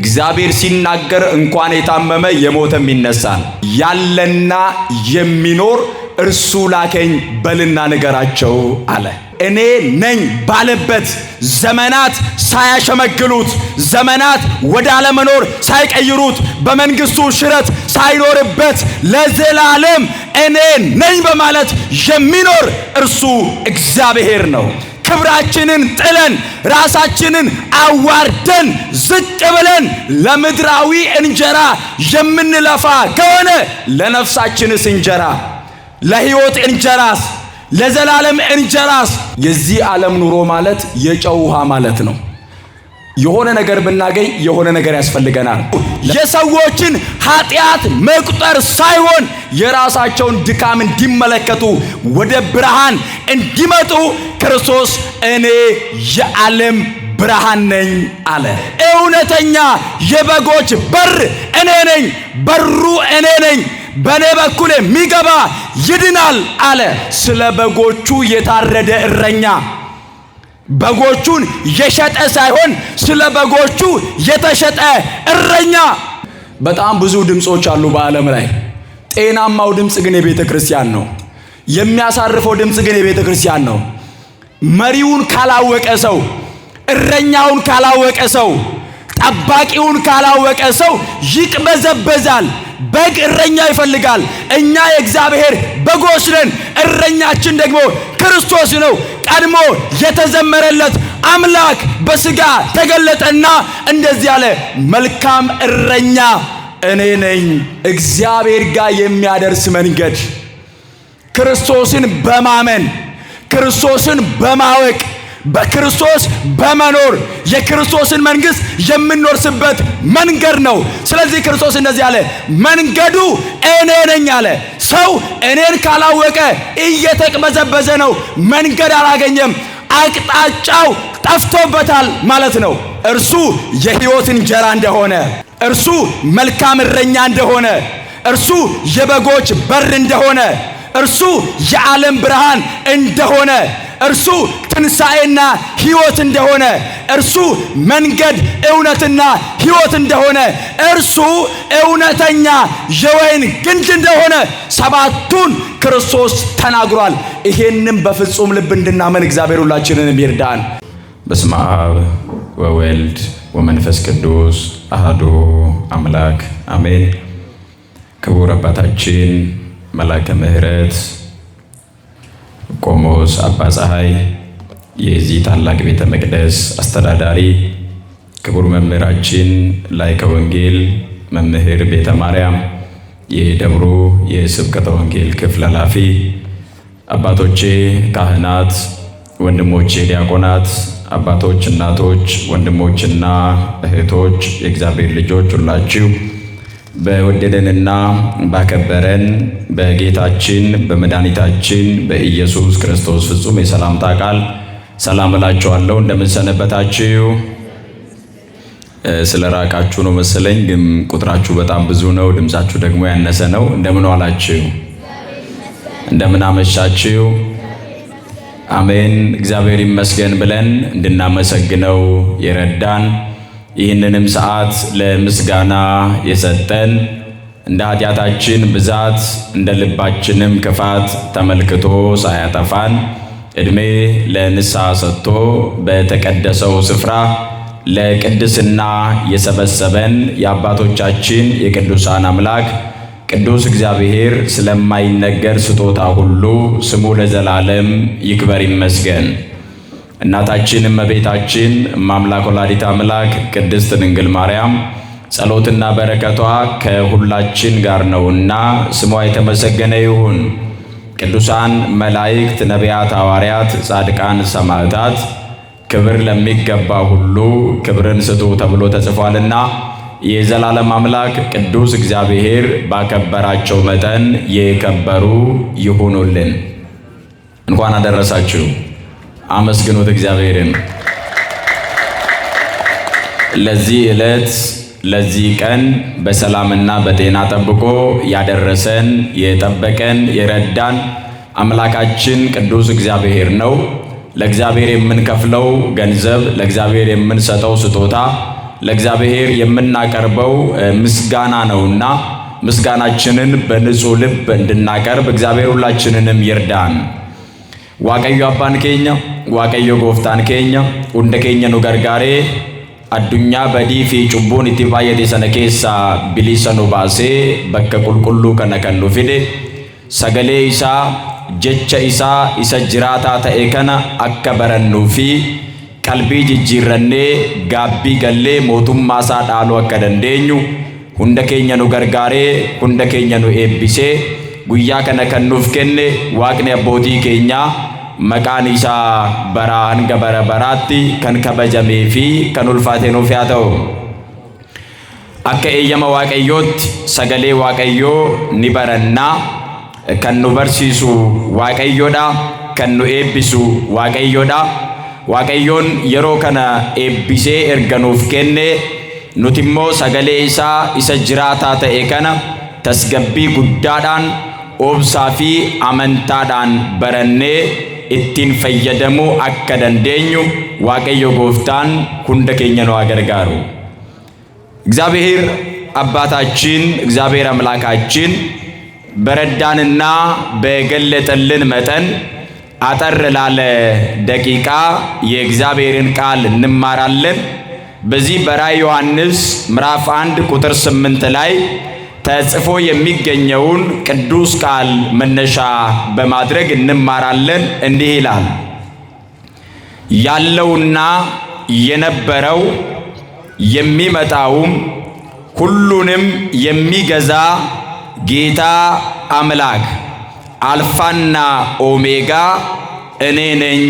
እግዚአብሔር ሲናገር እንኳን የታመመ የሞተም ይነሳል። ያለና የሚኖር እርሱ ላከኝ በልና ንገራቸው አለ። እኔ ነኝ ባለበት ዘመናት ሳያሸመግሉት፣ ዘመናት ወደ አለመኖር ሳይቀይሩት፣ በመንግስቱ ሽረት ሳይኖርበት ለዘላለም እኔ ነኝ በማለት የሚኖር እርሱ እግዚአብሔር ነው። ክብራችንን ጥለን ራሳችንን አዋርደን ዝቅ ብለን ለምድራዊ እንጀራ የምንለፋ ከሆነ ለነፍሳችንስ እንጀራ፣ ለሕይወት እንጀራስ፣ ለዘላለም እንጀራስ? የዚህ ዓለም ኑሮ ማለት የጨው ውሃ ማለት ነው። የሆነ ነገር ብናገኝ የሆነ ነገር ያስፈልገናል። የሰዎችን ኃጢአት መቁጠር ሳይሆን የራሳቸውን ድካም እንዲመለከቱ ወደ ብርሃን እንዲመጡ ክርስቶስ እኔ የዓለም ብርሃን ነኝ አለ። እውነተኛ የበጎች በር እኔ ነኝ፣ በሩ እኔ ነኝ፣ በእኔ በኩል የሚገባ ይድናል አለ። ስለ በጎቹ የታረደ እረኛ፣ በጎቹን የሸጠ ሳይሆን ስለ በጎቹ የተሸጠ እረኛ። በጣም ብዙ ድምጾች አሉ በዓለም ላይ። ጤናማው ድምጽ ግን የቤተ ክርስቲያን ነው። የሚያሳርፈው ድምጽ ግን የቤተ ክርስቲያን ነው። መሪውን ካላወቀ ሰው፣ እረኛውን ካላወቀ ሰው፣ ጠባቂውን ካላወቀ ሰው ይቅበዘበዛል። በግ እረኛ ይፈልጋል። እኛ የእግዚአብሔር በጎች ነን። እረኛችን ደግሞ ክርስቶስ ነው። ቀድሞ የተዘመረለት አምላክ በሥጋ ተገለጠና እንደዚህ አለ፣ መልካም እረኛ እኔ ነኝ። እግዚአብሔር ጋር የሚያደርስ መንገድ ክርስቶስን በማመን ክርስቶስን በማወቅ በክርስቶስ በመኖር የክርስቶስን መንግስት የምንወርስበት መንገድ ነው። ስለዚህ ክርስቶስ እንደዚህ አለ፣ መንገዱ እኔ ነኝ አለ። ሰው እኔን ካላወቀ እየተቅበዘበዘ ነው፣ መንገድ አላገኘም፣ አቅጣጫው ጠፍቶበታል ማለት ነው። እርሱ የሕይወት እንጀራ እንደሆነ፣ እርሱ መልካም እረኛ እንደሆነ፣ እርሱ የበጎች በር እንደሆነ፣ እርሱ የዓለም ብርሃን እንደሆነ፣ እርሱ ትንሣኤና ሕይወት እንደሆነ፣ እርሱ መንገድ እውነትና ሕይወት እንደሆነ፣ እርሱ እውነተኛ የወይን ግንድ እንደሆነ ሰባቱን ክርስቶስ ተናግሯል። ይሄንም በፍጹም ልብ እንድናመን እግዚአብሔር ሁላችንንም ይርዳን። በስመ አብ ወወልድ ወመንፈስ ቅዱስ አሐዱ አምላክ አሜን። ክቡር አባታችን መላከ ምሕረት ቆሞስ አባ ፀሐይ የዚህ ታላቅ ቤተ መቅደስ አስተዳዳሪ፣ ክቡር መምህራችን ላይከ ወንጌል መምህር ቤተ ማርያም የደብሩ የስብከተ ወንጌል ክፍል ኃላፊ፣ አባቶቼ ካህናት፣ ወንድሞቼ ዲያቆናት፣ አባቶች፣ እናቶች፣ ወንድሞችና እህቶች፣ የእግዚአብሔር ልጆች ሁላችሁ በወደደንና ባከበረን በጌታችን በመድኃኒታችን በኢየሱስ ክርስቶስ ፍጹም የሰላምታ ቃል ሰላም እላችኋለሁ። እንደምን ሰነበታችሁ? ስለ ራቃችሁ ነው መሰለኝ፣ ግን ቁጥራችሁ በጣም ብዙ ነው፣ ድምጻችሁ ደግሞ ያነሰ ነው። እንደምን ዋላችሁ? እንደምን አመሻችሁ? አሜን። እግዚአብሔር ይመስገን ብለን እንድናመሰግነው የረዳን ይህንንም ሰዓት ለምስጋና የሰጠን እንደ ኃጢአታችን ብዛት እንደ ልባችንም ክፋት ተመልክቶ ሳያጠፋን ዕድሜ ለንስሐ ሰጥቶ በተቀደሰው ስፍራ ለቅድስና የሰበሰበን የአባቶቻችን የቅዱሳን አምላክ ቅዱስ እግዚአብሔር ስለማይነገር ስጦታ ሁሉ ስሙ ለዘላለም ይክበር ይመስገን። እናታችን እመቤታችን እማምላክ ወላዲተ አምላክ ቅድስት ድንግል ማርያም ጸሎትና በረከቷ ከሁላችን ጋር ነውና ስሟ የተመሰገነ ይሁን። ቅዱሳን መላእክት፣ ነቢያት፣ ሐዋርያት፣ ጻድቃን፣ ሰማዕታት ክብር ለሚገባ ሁሉ ክብርን ስጡ ተብሎ ተጽፏልና የዘላለም አምላክ ቅዱስ እግዚአብሔር ባከበራቸው መጠን የከበሩ ይሁኑልን። እንኳን አደረሳችሁ። አመስግኑት እግዚአብሔርን። ለዚህ ዕለት ለዚህ ቀን በሰላምና በጤና ጠብቆ ያደረሰን የጠበቀን የረዳን አምላካችን ቅዱስ እግዚአብሔር ነው። ለእግዚአብሔር የምንከፍለው ገንዘብ፣ ለእግዚአብሔር የምንሰጠው ስጦታ፣ ለእግዚአብሔር የምናቀርበው ምስጋና ነውና ምስጋናችንን በንጹህ ልብ እንድናቀርብ እግዚአብሔር ሁላችንንም ይርዳን። ዋቀዮ አባን ኬኛ ዋቀዮ ጎፍታን ኬኛ ሁንደ ኬኛ ኑ ገርጋሬ አዱኛ በዲፊ ጩቡን itti baay'ate sana keessa bilisa nu baasee bakka qulqulluu kana kan nu fide sagalee isaa jecha isaa isa jiraataa ta'e kana akka barannuu fi qalbii jijjiirrannee gaabbii gallee mootummaa isaa dhaaluu akka dandeenyu hunda keenya nu gargaaree hunda keenya nu eebbisee guyyaa kana kan nuuf kenne waaqni abbootii keenyaa maqaan isaa baraa hanga bara baraatti kan kabajamee fi kan ulfaate nuuf haa ta'u. Akka eeyyama waaqayyootti sagalee waaqayyoo ni barannaa. Kan nu barsiisu waaqayyoodha, kan nu eebbisu waaqayyoodha. Waaqayyoon yeroo kana eebbisee erga nuuf kenne nuti immoo sagalee isaa isa jiraataa ta'e kana tasgabbii guddaadhaan obsaa fi amantaadhaan barannee ittiin fayyadamuu akka dandeenyu waaqayyo gooftaan hunda keenya nu gargaaru። እግዚአብሔር አባታችን እግዚአብሔር አምላካችን በረዳንና በገለጠልን መጠን አጠር ላለ ደቂቃ የእግዚአብሔርን ቃል እንማራለን። በዚህ በራዕየ ዮሐንስ ምዕራፍ 1 ቁጥር 8 ላይ ተጽፎ የሚገኘውን ቅዱስ ቃል መነሻ በማድረግ እንማራለን። እንዲህ ይላል፣ ያለውና የነበረው የሚመጣውም ሁሉንም የሚገዛ ጌታ አምላክ አልፋና ኦሜጋ እኔ ነኝ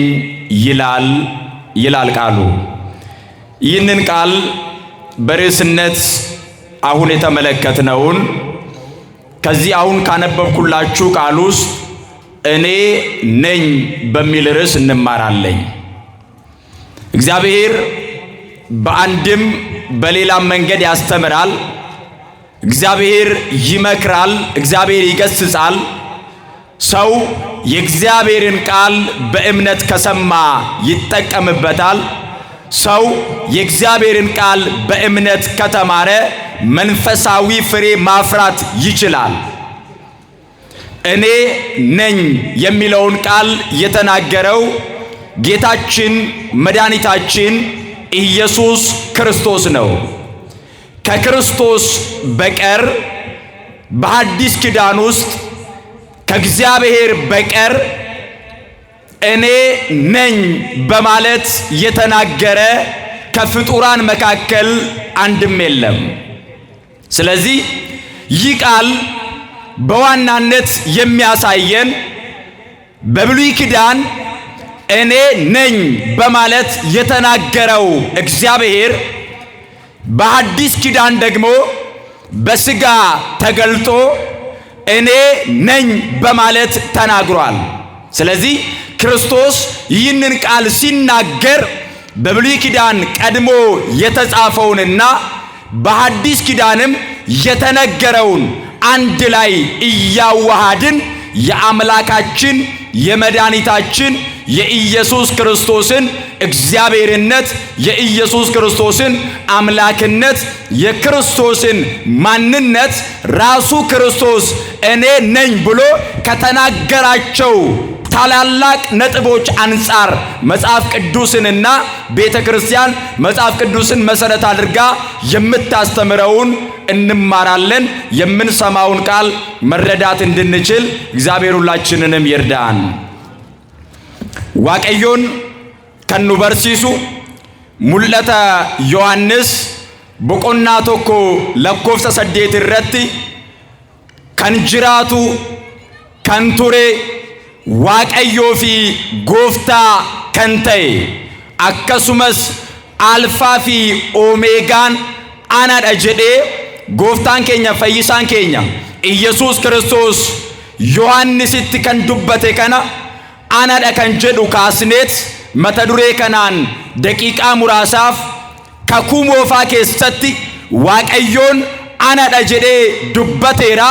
ይላል ቃሉ። ይህንን ቃል በርዕስነት አሁን የተመለከትነውን ከዚህ አሁን ካነበብኩላችሁ ቃል ውስጥ እኔ ነኝ በሚል ርዕስ እንማራለን። እግዚአብሔር በአንድም በሌላም መንገድ ያስተምራል። እግዚአብሔር ይመክራል፣ እግዚአብሔር ይገስጻል። ሰው የእግዚአብሔርን ቃል በእምነት ከሰማ ይጠቀምበታል። ሰው የእግዚአብሔርን ቃል በእምነት ከተማረ መንፈሳዊ ፍሬ ማፍራት ይችላል። እኔ ነኝ የሚለውን ቃል የተናገረው ጌታችን መድኃኒታችን ኢየሱስ ክርስቶስ ነው። ከክርስቶስ በቀር በሐዲስ ኪዳን ውስጥ ከእግዚአብሔር በቀር እኔ ነኝ በማለት የተናገረ ከፍጡራን መካከል አንድም የለም። ስለዚህ ይህ ቃል በዋናነት የሚያሳየን በብሉይ ኪዳን እኔ ነኝ በማለት የተናገረው እግዚአብሔር በሐዲስ ኪዳን ደግሞ በሥጋ ተገልጦ እኔ ነኝ በማለት ተናግሯል። ስለዚህ ክርስቶስ ይህንን ቃል ሲናገር በብሉይ ኪዳን ቀድሞ የተጻፈውንና በሐዲስ ኪዳንም የተነገረውን አንድ ላይ እያዋሃድን የአምላካችን የመድኃኒታችን የኢየሱስ ክርስቶስን እግዚአብሔርነት፣ የኢየሱስ ክርስቶስን አምላክነት፣ የክርስቶስን ማንነት ራሱ ክርስቶስ እኔ ነኝ ብሎ ከተናገራቸው ታላላቅ ነጥቦች አንጻር መጽሐፍ ቅዱስንና ቤተ ክርስቲያን መጽሐፍ ቅዱስን መሰረት አድርጋ የምታስተምረውን እንማራለን። የምንሰማውን ቃል መረዳት እንድንችል እግዚአብሔር ሁላችንንም ይርዳን። waaqayyoon kan nu barsiisu mul'ata Yohaannis boqonnaa tokko lakkoofsa 8 irratti kan jiraatu kan ture waaqayyoo fi gooftaa kan ta'e akkasumas alfaa fi omeegaan anadha jedhee gooftaan keenya fayyisaan keenya Iyesuus Kiristoos Yohaannisitti kan dubbate kana anadha kan jedhu kaasneet mata duree kanaan daqiiqaa muraasaaf kakuu moofaa keessatti waaqayyoon anadha jedhee dubbateera.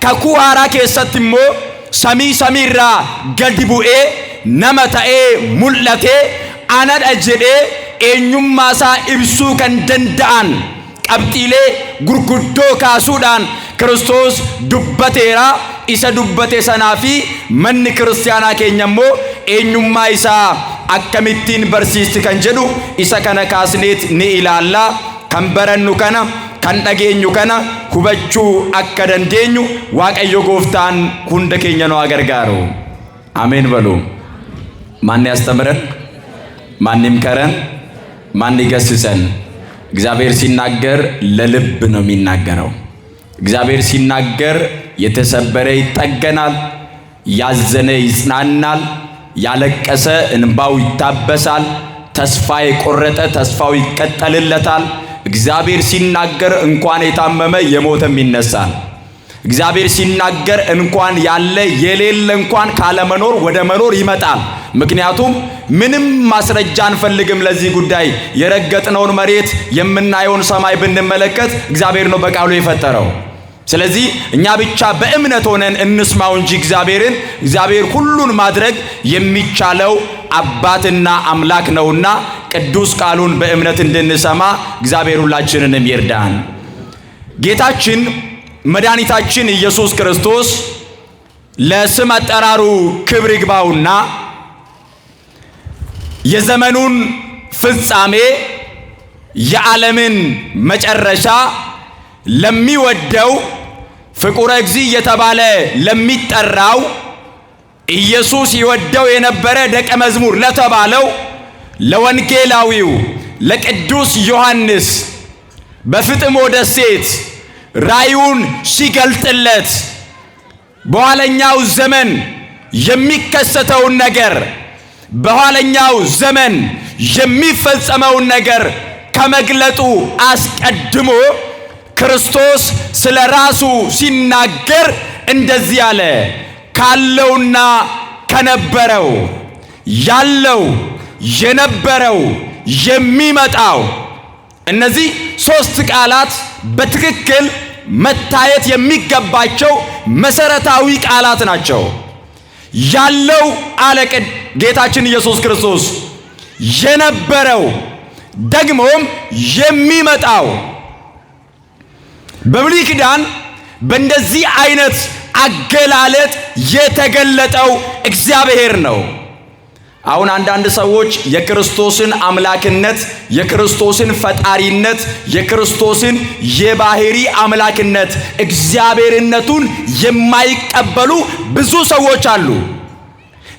kakuu haaraa keessatti immoo samii samiirraa gadi bu'ee nama ta'ee mul'ate anadha jedhee eenyummaa isaa ibsuu kan danda'an qabxiilee gurguddoo kaasuudhaan Kiristoos dubbateera. Isa dubbate sanaa fi manni kiristaanaa keenya immoo eenyummaa isaa akkamittiin barsiisti kan jedhu isa kana kaasneet ni ilaalla. Kan barannu kana kan dhageenyu kana hubachuu akka dandeenyu Waaqayyo Gooftaan hunda keenya nu gargaaru። አሜን በሉ። ማን ያስተምረን? ማን ይምከረን? ማን ይገስጸን? እግዚአብሔር ሲናገር ለልብ ነው የሚናገረው። እግዚአብሔር ሲናገር የተሰበረ ይጠገናል፣ ያዘነ ይጽናናል፣ ያለቀሰ እንባው ይታበሳል፣ ተስፋ የቆረጠ ተስፋው ይቀጠልለታል። እግዚአብሔር ሲናገር እንኳን የታመመ የሞተም ይነሳል። እግዚአብሔር ሲናገር እንኳን ያለ የሌለ እንኳን ካለመኖር ወደ መኖር ይመጣል። ምክንያቱም ምንም ማስረጃ አንፈልግም ለዚህ ጉዳይ። የረገጥነውን መሬት የምናየውን ሰማይ ብንመለከት እግዚአብሔር ነው በቃሉ የፈጠረው። ስለዚህ እኛ ብቻ በእምነት ሆነን እንስማው እንጂ እግዚአብሔር ሁሉን ማድረግ የሚቻለው አባትና አምላክ ነውና ቅዱስ ቃሉን በእምነት እንድንሰማ እግዚአብሔር ሁላችንንም ይርዳን። ጌታችን መድኃኒታችን ኢየሱስ ክርስቶስ ለስም አጠራሩ ክብር ይግባውና የዘመኑን ፍጻሜ የዓለምን መጨረሻ ለሚወደው ፍቁረ እግዚእ የተባለ ለሚጠራው ኢየሱስ ይወደው የነበረ ደቀ መዝሙር ለተባለው ለወንጌላዊው ለቅዱስ ዮሐንስ በፍጥሞ ደሴት ራእዩን ሲገልጥለት በኋለኛው ዘመን የሚከሰተውን ነገር በኋለኛው ዘመን የሚፈጸመውን ነገር ከመግለጡ አስቀድሞ ክርስቶስ ስለ ራሱ ሲናገር እንደዚህ አለ። ካለውና ከነበረው ያለው የነበረው የሚመጣው እነዚህ ሶስት ቃላት በትክክል መታየት የሚገባቸው መሰረታዊ ቃላት ናቸው። ያለው አለ ጌታችን ኢየሱስ ክርስቶስ፣ የነበረው ደግሞም የሚመጣው። በብሉይ ኪዳን በእንደዚህ አይነት አገላለጥ የተገለጠው እግዚአብሔር ነው። አሁን አንዳንድ ሰዎች የክርስቶስን አምላክነት፣ የክርስቶስን ፈጣሪነት፣ የክርስቶስን የባህሪ አምላክነት እግዚአብሔርነቱን የማይቀበሉ ብዙ ሰዎች አሉ።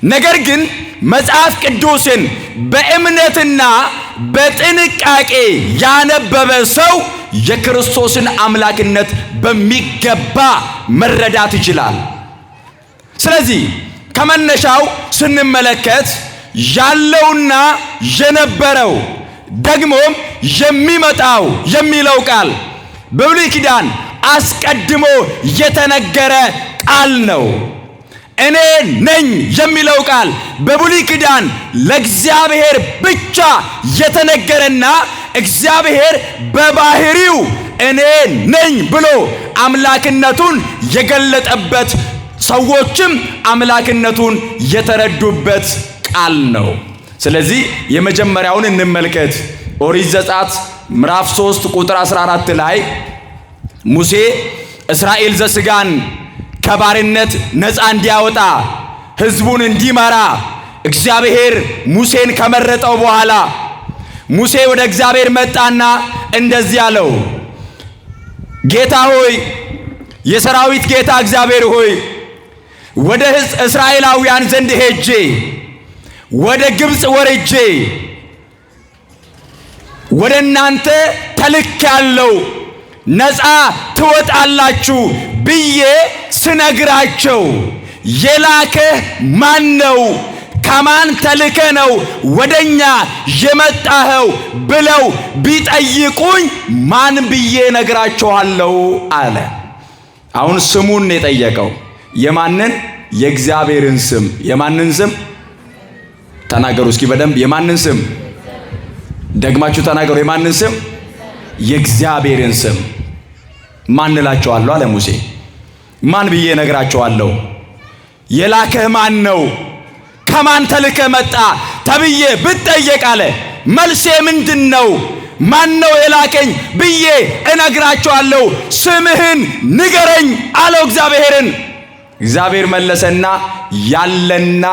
ነገር ግን መጽሐፍ ቅዱስን በእምነትና በጥንቃቄ ያነበበ ሰው የክርስቶስን አምላክነት በሚገባ መረዳት ይችላል። ስለዚህ ከመነሻው ስንመለከት ያለውና የነበረው ደግሞም የሚመጣው የሚለው ቃል በብሉይ ኪዳን አስቀድሞ የተነገረ ቃል ነው። እኔ ነኝ የሚለው ቃል በብሉይ ኪዳን ለእግዚአብሔር ብቻ የተነገረና እግዚአብሔር በባህሪው እኔ ነኝ ብሎ አምላክነቱን የገለጠበት ሰዎችም አምላክነቱን የተረዱበት ቃል ነው። ስለዚህ የመጀመሪያውን እንመልከት። ኦሪት ዘጸአት ምዕራፍ 3 ቁጥር 14 ላይ ሙሴ እስራኤል ዘሥጋን ከባርነት ነፃ እንዲያወጣ ሕዝቡን እንዲመራ እግዚአብሔር ሙሴን ከመረጠው በኋላ ሙሴ ወደ እግዚአብሔር መጣና እንደዚህ አለው፣ ጌታ ሆይ፣ የሰራዊት ጌታ እግዚአብሔር ሆይ፣ ወደ እስራኤላውያን ዘንድ ሄጄ ወደ ግብፅ ወርጄ ወደ እናንተ ተልኬአለሁ ነፃ ትወጣላችሁ ብዬ ስነግራቸው የላከህ ማን ነው? ከማን ተልከ ነው ወደኛ የመጣኸው ብለው ቢጠይቁኝ ማን ብዬ ነግራቸዋለሁ አለ። አሁን ስሙን የጠየቀው የማንን? የእግዚአብሔርን ስም። የማንን ስም ተናገሩ እስኪ በደንብ። የማንን ስም ደግማችሁ ተናገሩ። የማንን ስም? የእግዚአብሔርን ስም። ማን እላቸዋለሁ አለ ሙሴ። ማን ብዬ ነግራቸዋለሁ? የላከህ ማን ነው? ከማን ተልከ መጣ ተብዬ ብጠየቅ አለ መልሴ ምንድነው? ማነው የላከኝ ብዬ እነግራቸዋለሁ። ስምህን ንገረኝ አለው እግዚአብሔርን። እግዚአብሔር መለሰና ያለና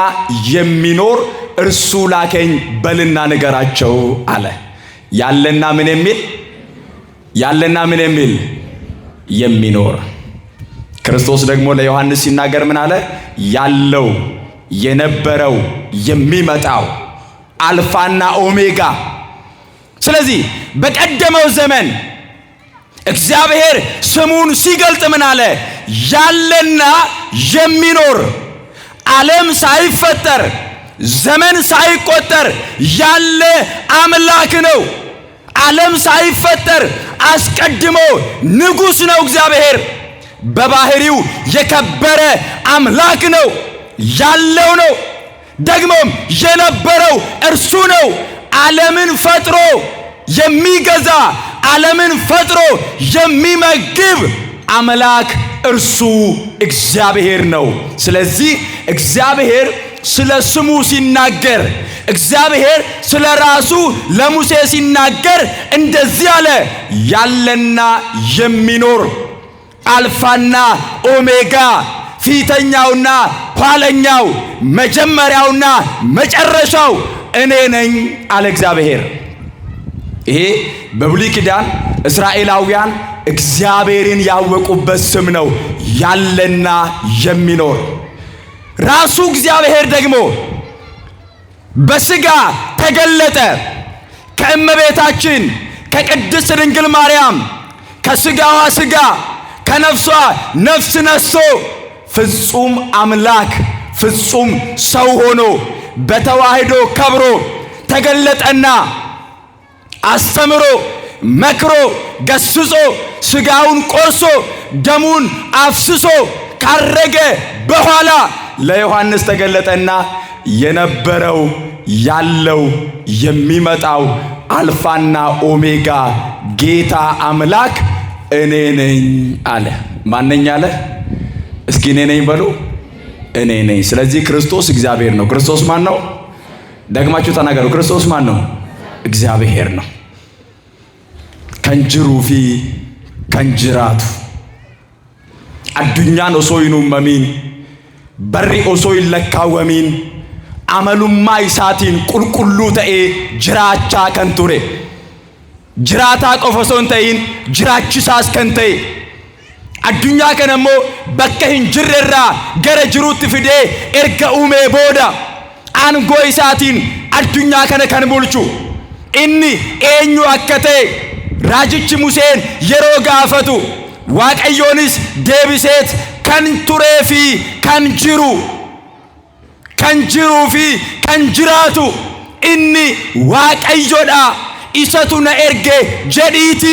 የሚኖር እርሱ ላከኝ በልና ንገራቸው አለ። ያለና ምን የሚል? ያለና ምን የሚል? የሚኖር። ክርስቶስ ደግሞ ለዮሐንስ ሲናገር ምን አለ? ያለው የነበረው የሚመጣው አልፋና ኦሜጋ። ስለዚህ በቀደመው ዘመን እግዚአብሔር ስሙን ሲገልጥ ምን አለ? ያለና የሚኖር ዓለም ሳይፈጠር ዘመን ሳይቆጠር ያለ አምላክ ነው። ዓለም ሳይፈጠር አስቀድሞ ንጉሥ ነው። እግዚአብሔር በባህሪው የከበረ አምላክ ነው። ያለው ነው፣ ደግሞም የነበረው እርሱ ነው። ዓለምን ፈጥሮ የሚገዛ ዓለምን ፈጥሮ የሚመግብ አምላክ እርሱ እግዚአብሔር ነው። ስለዚህ እግዚአብሔር ስለ ስሙ ሲናገር፣ እግዚአብሔር ስለ ራሱ ለሙሴ ሲናገር እንደዚህ አለ። ያለና የሚኖር አልፋና ኦሜጋ፣ ፊተኛውና ኋለኛው፣ መጀመሪያውና መጨረሻው እኔ ነኝ አለ እግዚአብሔር። ይሄ በብሉይ ኪዳን እስራኤላውያን እግዚአብሔርን ያወቁበት ስም ነው። ያለና የሚኖር ራሱ እግዚአብሔር ደግሞ በሥጋ ተገለጠ። ከእመቤታችን ከቅድስት ድንግል ማርያም ከሥጋዋ ሥጋ ከነፍሷ ነፍስ ነስቶ ፍጹም አምላክ ፍጹም ሰው ሆኖ በተዋህዶ ከብሮ ተገለጠና አስተምሮ መክሮ ገስጾ ሥጋውን ቆርሶ ደሙን አፍስሶ ካረገ በኋላ ለዮሐንስ ተገለጠና የነበረው ያለው የሚመጣው አልፋና ኦሜጋ ጌታ አምላክ እኔ ነኝ አለ። ማነኝ አለ? እስኪ እኔ ነኝ በሉ። እኔ ነኝ። ስለዚህ ክርስቶስ እግዚአብሔር ነው። ክርስቶስ ማን ነው? ደግማችሁ ተናገሩ። ክርስቶስ ማን ነው? እግዚአብሔር ነው። ከንጅሩ ፊ ከንጅራቱ አዱኛን ኦሶ ይኑመሚን በሪ ኦሶ ይለካወሚን አመሉማ ይሳቲን ቁልቁሉ ተኤ ጅራቻ ከንቱሬ ጅራታ ቆፈሶን ተይን ጅራችሳስ ከንተይ አዱኛ ከነሞ በከ ሂንጅሬራ ገረ ጅሩት ፊዴ ኤርገ ኡሜ ቦዳ አንጎ ይሳቲን አዱኛ ከነ ከንቡልቹ ኢኒ ኤኙ አከቴ ራጅች ሙሴን የሮ ጋፈቱ ዋቀዮንስ ዴቢሴት ከንቱሬፊ ከንጅሩ ከንጅሩ ፊ ከንጅራቱ ኢኒ ዋቀዮዳ ኢሰቱ ነኤርጌ ጀዲቲ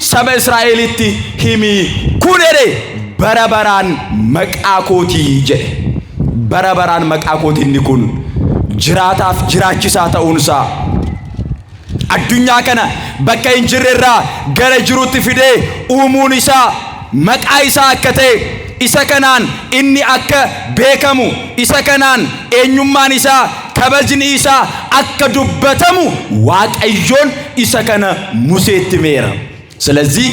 ሰበ እስራኤልቲ ሂሚ ኩኔሬ በረበራን መቃኮቲ ጀ በረበራን መቃኮቲ ንኩን ጅራታፍ ጅራችሳ ተኡንሳ አዱኛ ከነ በከ እንጅሬራ ገረ ጅሩት ፊዴ ኡሙን ኢሳ መቃ ኢሳ አከቴ ኢሰ ከናን ኢኒ አከ ቤከሙ ኢሰ ከናን ኤኙማን ኢሳ ከበጅን ኢሳ አከ ዱበተሙ ዋቀዮን ኢሰ ከነ ሙሴት ሜራ። ስለዚህ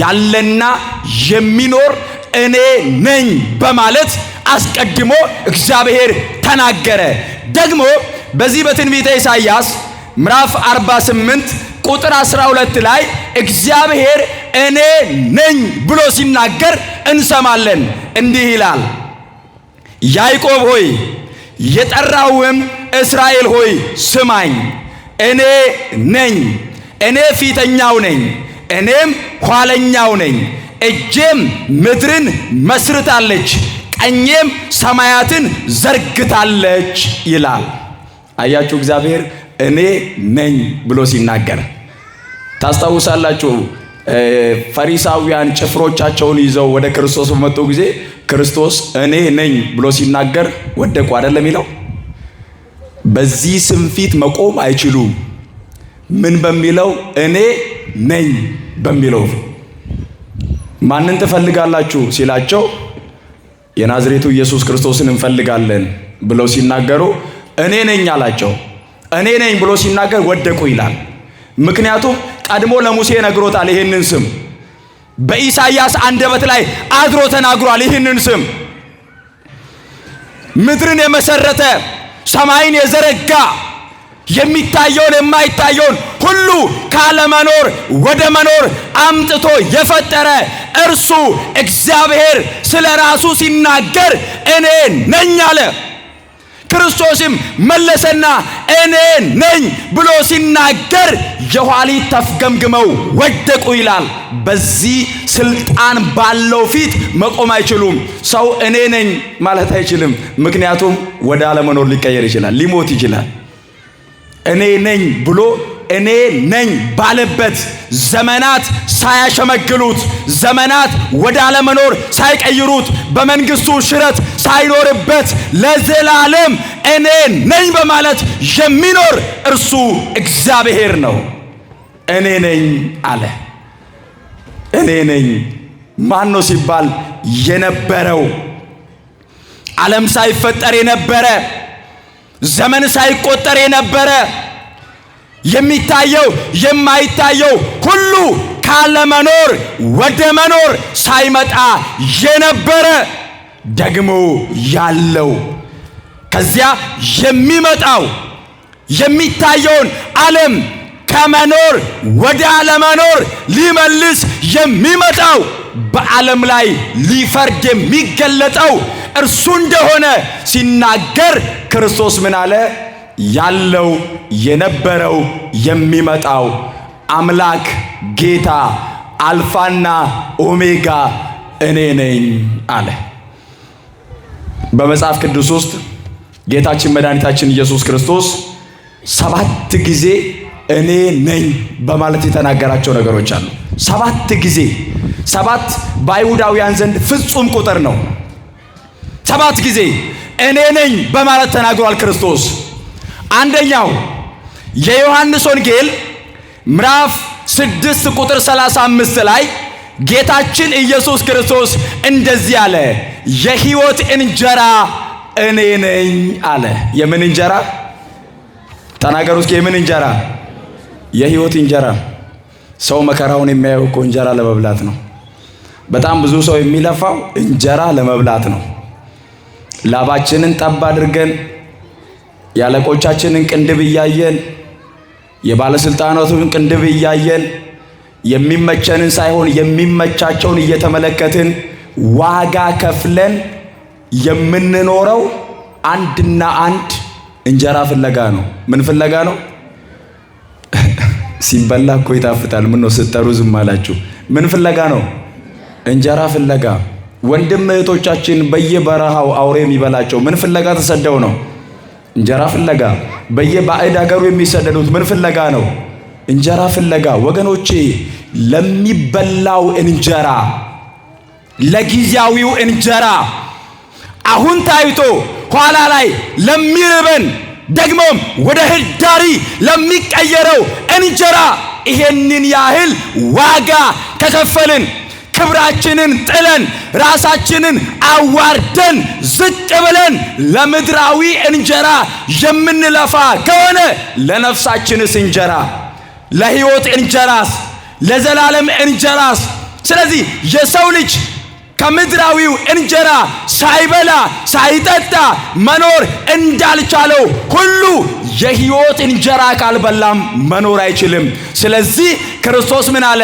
ያለና የሚኖር እኔ ነኝ በማለት አስቀድሞ እግዚአብሔር ተናገረ። ደግሞ በዚህ በትንቢተ ኢሳይያስ ምዕራፍ 48 ቁጥር 12 ላይ እግዚአብሔር እኔ ነኝ ብሎ ሲናገር እንሰማለን። እንዲህ ይላል፣ ያዕቆብ ሆይ የጠራውም እስራኤል ሆይ ስማኝ፣ እኔ ነኝ፣ እኔ ፊተኛው ነኝ፣ እኔም ኋለኛው ነኝ። እጄም ምድርን መስርታለች፣ ቀኜም ሰማያትን ዘርግታለች ይላል። አያችሁ እግዚአብሔር እኔ ነኝ ብሎ ሲናገር ታስታውሳላችሁ። ፈሪሳውያን ጭፍሮቻቸውን ይዘው ወደ ክርስቶስ በመጡ ጊዜ ክርስቶስ እኔ ነኝ ብሎ ሲናገር ወደቁ አይደለም የሚለው። በዚህ ስም ፊት መቆም አይችሉም። ምን በሚለው? እኔ ነኝ በሚለው። ማንን ትፈልጋላችሁ ሲላቸው የናዝሬቱ ኢየሱስ ክርስቶስን እንፈልጋለን ብለው ሲናገሩ እኔ ነኝ አላቸው። እኔ ነኝ ብሎ ሲናገር ወደቁ ይላል። ምክንያቱም ቀድሞ ለሙሴ ነግሮታል። ይህንን ስም በኢሳይያስ አንደበት ላይ አድሮ ተናግሯል። ይህንን ስም ምድርን የመሰረተ ሰማይን የዘረጋ የሚታየውን የማይታየውን ሁሉ ካለመኖር ወደ መኖር አምጥቶ የፈጠረ እርሱ እግዚአብሔር ስለ ራሱ ሲናገር እኔ ነኝ አለ። ክርስቶስም መለሰና እኔ ነኝ ብሎ ሲናገር የኋሊት ተፍገምግመው ወደቁ ይላል። በዚህ ስልጣን ባለው ፊት መቆም አይችሉም። ሰው እኔ ነኝ ማለት አይችልም። ምክንያቱም ወደ አለመኖር ሊቀየር ይችላል፣ ሊሞት ይችላል። እኔ ነኝ ብሎ እኔ ነኝ ባለበት ዘመናት ሳያሸመግሉት፣ ዘመናት ወደ አለመኖር ሳይቀይሩት፣ በመንግስቱ ሽረት ሳይኖርበት ለዘላለም እኔ ነኝ በማለት የሚኖር እርሱ እግዚአብሔር ነው። እኔ ነኝ አለ። እኔ ነኝ ማን ነው ሲባል የነበረው፣ ዓለም ሳይፈጠር የነበረ፣ ዘመን ሳይቆጠር የነበረ፣ የሚታየው የማይታየው ሁሉ ካለመኖር ወደ መኖር ሳይመጣ የነበረ፣ ደግሞ ያለው፣ ከዚያ የሚመጣው የሚታየውን ዓለም ከመኖር ወደ አለመኖር ሊመልስ የሚመጣው፣ በዓለም ላይ ሊፈርድ የሚገለጠው እርሱ እንደሆነ ሲናገር ክርስቶስ ምን አለ? ያለው የነበረው የሚመጣው አምላክ ጌታ አልፋና ኦሜጋ እኔ ነኝ አለ። በመጽሐፍ ቅዱስ ውስጥ ጌታችን መድኃኒታችን ኢየሱስ ክርስቶስ 7 ጊዜ እኔ ነኝ በማለት የተናገራቸው ነገሮች አሉ። 7 ጊዜ። 7 በአይሁዳውያን ዘንድ ፍጹም ቁጥር ነው። 7 ጊዜ እኔ ነኝ በማለት ተናግሯል ክርስቶስ። አንደኛው የዮሐንስ ወንጌል ምዕራፍ 6 ቁጥር 35 ላይ ጌታችን ኢየሱስ ክርስቶስ እንደዚህ አለ፣ የሕይወት እንጀራ እኔ ነኝ አለ። የምን እንጀራ ተናገሩ እስኪ? የምን እንጀራ? የሕይወት እንጀራ። ሰው መከራውን የሚያየው እኮ እንጀራ ለመብላት ነው። በጣም ብዙ ሰው የሚለፋው እንጀራ ለመብላት ነው። ላባችንን ጠብ አድርገን ያለቆቻችንን ቅንድብ እያየን የባለስልጣናቱን ቅንድብ እያየን የሚመቸንን ሳይሆን የሚመቻቸውን እየተመለከትን ዋጋ ከፍለን የምንኖረው አንድና አንድ እንጀራ ፍለጋ ነው። ምን ፍለጋ ነው? ሲበላ እኮ ይጣፍጣል። ምን ነው ስትጠሩ ዝም አላችሁ? ምን ፍለጋ ነው? እንጀራ ፍለጋ። ወንድም እህቶቻችን በየበረሃው አውሬ የሚበላቸው ምን ፍለጋ ተሰደው ነው? እንጀራ ፍለጋ። በየባዕድ ሀገሩ የሚሰደዱት ምን ፍለጋ ነው? እንጀራ ፍለጋ። ወገኖቼ ለሚበላው እንጀራ፣ ለጊዜያዊው እንጀራ፣ አሁን ታይቶ ኋላ ላይ ለሚርበን ደግሞም ወደ ህዳሪ ለሚቀየረው እንጀራ ይሄንን ያህል ዋጋ ከከፈልን፣ ክብራችንን ጥለን ራሳችንን አዋርደን ዝቅ ብለን ለምድራዊ እንጀራ የምንለፋ ከሆነ ለነፍሳችንስ እንጀራ፣ ለሕይወት እንጀራስ፣ ለዘላለም እንጀራስ? ስለዚህ የሰው ልጅ ከምድራዊው እንጀራ ሳይበላ ሳይጠጣ መኖር እንዳልቻለው ሁሉ የሕይወት እንጀራ ካልበላም መኖር አይችልም። ስለዚህ ክርስቶስ ምን አለ?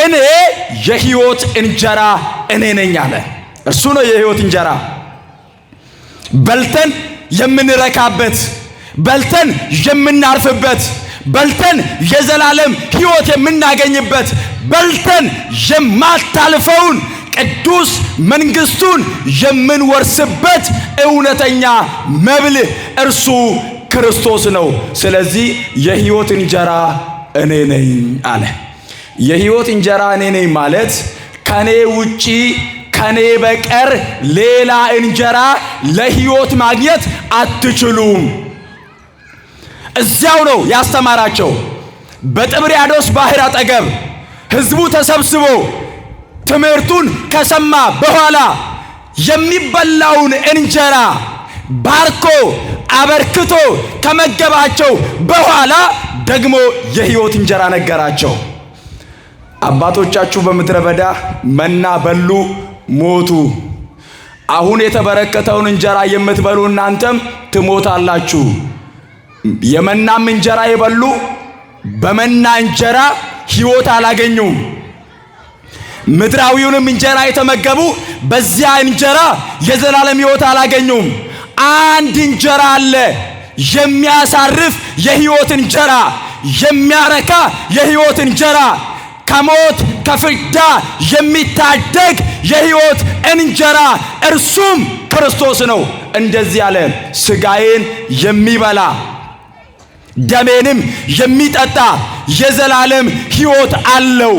እኔ የሕይወት እንጀራ እኔ ነኝ አለ። እርሱ ነው የሕይወት እንጀራ። በልተን የምንረካበት፣ በልተን የምናርፍበት፣ በልተን የዘላለም ሕይወት የምናገኝበት፣ በልተን የማታልፈውን ቅዱስ መንግስቱን የምንወርስበት እውነተኛ መብል እርሱ ክርስቶስ ነው። ስለዚህ የሕይወት እንጀራ እኔ ነኝ አለ። የሕይወት እንጀራ እኔ ነኝ ማለት ከኔ ውጪ ከኔ በቀር ሌላ እንጀራ ለሕይወት ማግኘት አትችሉም። እዚያው ነው ያስተማራቸው። በጥብርያዶስ ባህር አጠገብ ሕዝቡ ተሰብስቦ ትምህርቱን ከሰማ በኋላ የሚበላውን እንጀራ ባርኮ አበርክቶ ከመገባቸው በኋላ ደግሞ የሕይወት እንጀራ ነገራቸው። አባቶቻችሁ በምድረ በዳ መና በሉ ሞቱ። አሁን የተበረከተውን እንጀራ የምትበሉ እናንተም ትሞታላችሁ። የመናም እንጀራ የበሉ በመና እንጀራ ሕይወት አላገኙም። ምድራዊውንም እንጀራ የተመገቡ በዚያ እንጀራ የዘላለም ሕይወት አላገኙም። አንድ እንጀራ አለ፣ የሚያሳርፍ የሕይወት እንጀራ፣ የሚያረካ የሕይወት እንጀራ፣ ከሞት ከፍዳ የሚታደግ የሕይወት እንጀራ፣ እርሱም ክርስቶስ ነው። እንደዚህ አለ፣ ሥጋዬን የሚበላ ደሜንም የሚጠጣ የዘላለም ሕይወት አለው።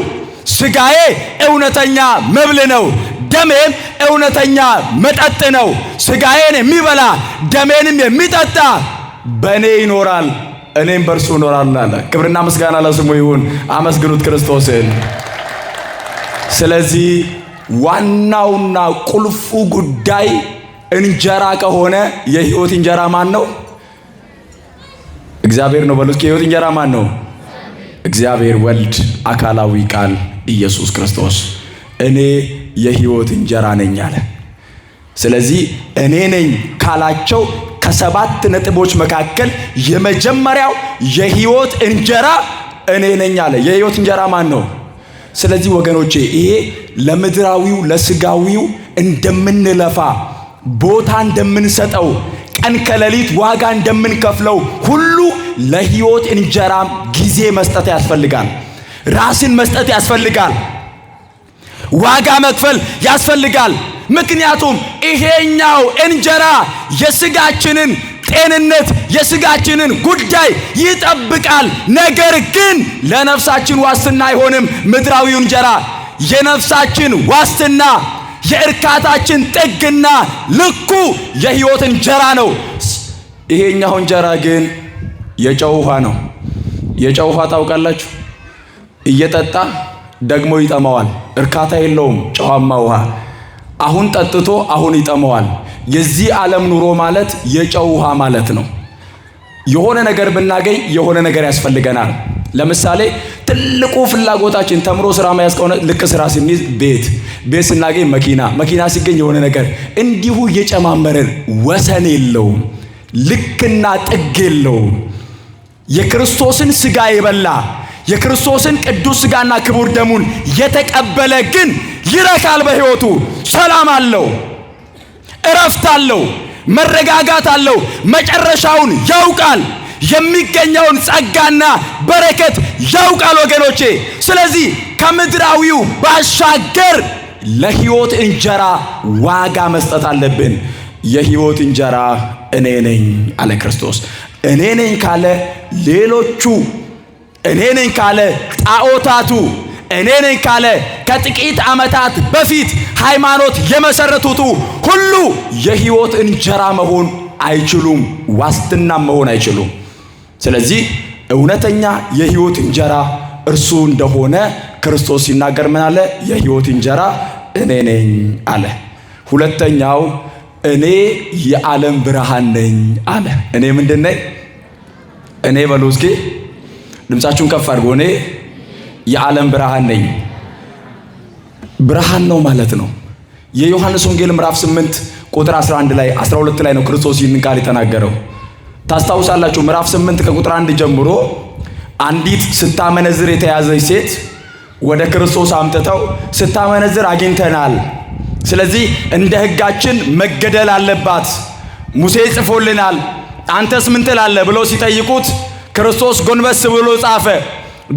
ሥጋዬ እውነተኛ መብል ነው፣ ደሜም እውነተኛ መጠጥ ነው። ሥጋዬን የሚበላ ደሜንም የሚጠጣ በእኔ ይኖራል፣ እኔም በእርሱ እኖራለሁ አለ። ክብርና ምስጋና ለስሙ ይሁን። አመስግኑት ክርስቶስን። ስለዚህ ዋናውና ቁልፉ ጉዳይ እንጀራ ከሆነ የሕይወት እንጀራ ማን ነው? እግዚአብሔር ነው። በሉ እስኪ የሕይወት እንጀራ ማን ነው? እግዚአብሔር ወልድ አካላዊ ቃል ኢየሱስ ክርስቶስ እኔ የሕይወት እንጀራ ነኝ አለ። ስለዚህ እኔ ነኝ ካላቸው ከሰባት ነጥቦች መካከል የመጀመሪያው የሕይወት እንጀራ እኔ ነኝ አለ። የሕይወት እንጀራ ማን ነው? ስለዚህ ወገኖቼ ይሄ ለምድራዊው ለሥጋዊው እንደምንለፋ ቦታ እንደምንሰጠው ቀን ከሌሊት ዋጋ እንደምንከፍለው ሁሉ ለሕይወት እንጀራም ጊዜ መስጠት ያስፈልጋል። ራስን መስጠት ያስፈልጋል። ዋጋ መክፈል ያስፈልጋል። ምክንያቱም ይሄኛው እንጀራ የሥጋችንን ጤንነት የሥጋችንን ጉዳይ ይጠብቃል። ነገር ግን ለነፍሳችን ዋስትና አይሆንም። ምድራዊው እንጀራ የነፍሳችን ዋስትና የእርካታችን ጥግና ልኩ የሕይወት እንጀራ ነው። ይሄኛው እንጀራ ግን የጨው ውሃ ነው። የጨው ውሃ ታውቃላችሁ? እየጠጣ ደግሞ ይጠማዋል። እርካታ የለውም ጨዋማ ውሃ። አሁን ጠጥቶ አሁን ይጠማዋል። የዚህ ዓለም ኑሮ ማለት የጨው ውሃ ማለት ነው። የሆነ ነገር ብናገኝ የሆነ ነገር ያስፈልገናል። ለምሳሌ ትልቁ ፍላጎታችን ተምሮ ስራ መያዝ ከሆነ ልክ ስራ ስንይዝ ቤት ስናገኝ መኪና ሲገኝ የሆነ ነገር፣ እንዲሁ እየጨማመረን ወሰን የለውም፣ ልክና ጥግ የለውም። የክርስቶስን ሥጋ የበላ የክርስቶስን ቅዱስ ሥጋና ክቡር ደሙን የተቀበለ ግን ይረካል። በሕይወቱ ሰላም አለው፣ እረፍት አለው፣ መረጋጋት አለው። መጨረሻውን ያውቃል። የሚገኘውን ጸጋና በረከት ያውቃል ወገኖቼ። ስለዚህ ከምድራዊው ባሻገር ለሕይወት እንጀራ ዋጋ መስጠት አለብን። የሕይወት እንጀራ እኔ ነኝ አለ ክርስቶስ። እኔ ነኝ ካለ ሌሎቹ፣ እኔ ነኝ ካለ ጣዖታቱ፣ እኔ ነኝ ካለ ከጥቂት ዓመታት በፊት ሃይማኖት የመሰረቱቱ ሁሉ የሕይወት እንጀራ መሆን አይችሉም፣ ዋስትናም መሆን አይችሉም። ስለዚህ እውነተኛ የሕይወት እንጀራ እርሱ እንደሆነ ክርስቶስ ሲናገር ምን አለ? የሕይወት እንጀራ እኔ ነኝ አለ። ሁለተኛው እኔ የዓለም ብርሃን ነኝ አለ። እኔ ምንድን ነኝ? እኔ በሉ እስኪ ድምፃችሁን ከፍ አድርጎ። እኔ የዓለም ብርሃን ነኝ። ብርሃን ነው ማለት ነው። የዮሐንስ ወንጌል ምዕራፍ 8 ቁጥር 11 ላይ 12 ላይ ነው ክርስቶስ ይህንን ቃል የተናገረው። ታስታውሳላችሁ? ምዕራፍ 8 ከቁጥር 1 ጀምሮ አንዲት ስታመነዝር የተያዘች ሴት ወደ ክርስቶስ አምጥተው ስታመነዝር አግኝተናል፣ ስለዚህ እንደ ሕጋችን መገደል አለባት፣ ሙሴ ጽፎልናል፣ አንተስ ምን ትላለህ ብለው ሲጠይቁት ክርስቶስ ጎንበስ ብሎ ጻፈ።